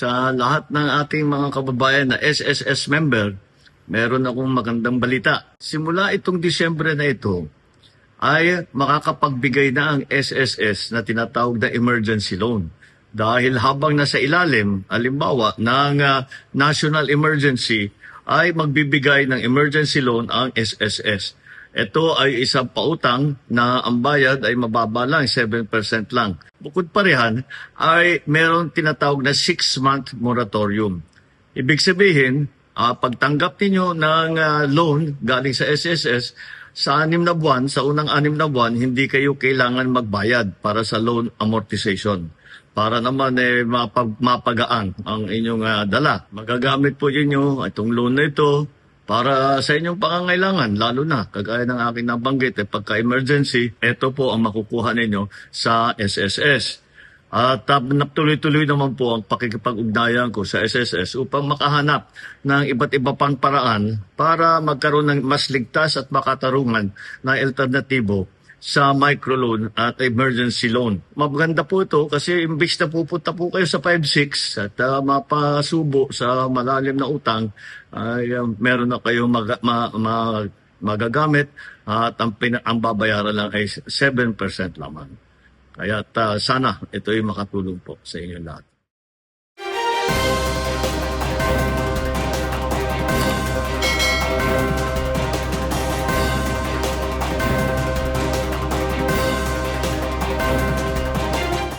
Sa lahat ng ating mga kababayan na SSS member, meron akong magandang balita. Simula itong Disyembre na ito, ay makakapagbigay na ang SSS na tinatawag na emergency loan. Dahil habang nasa ilalim, halimbawa, ng national emergency, ay magbibigay ng emergency loan ang SSS. Ito ay isang pautang na ang bayad ay mababa lang, 7% lang. Bukod pa riyan, ay meron tinatawag na 6-month moratorium. Ibig sabihin, pagtanggap ninyo ng loan galing sa SSS, sa 6 na buwan, sa unang 6 na buwan, hindi kayo kailangan magbayad para sa loan amortization. Para naman mapagaan ang inyong dala. Magagamit po ninyo itong loan na ito para sa inyong pangangailangan, lalo na, kagaya ng aking nabanggit, pagka-emergency, ito po ang makukuha ninyo sa SSS. At tuloy-tuloy naman po ang pakikipag-ugnayan ko sa SSS upang makahanap ng iba't iba pang paraan para magkaroon ng mas ligtas at makatarungan na alternatibo sa microloan at emergency loan. Maganda po ito kasi imbis na pupunta po kayo sa 5-6 at mapasubo sa malalim na utang, ay meron na kayo magagamit at ang babayaran lang ay 7% lamang. Kaya sana ito ay makatulong po sa inyo lahat.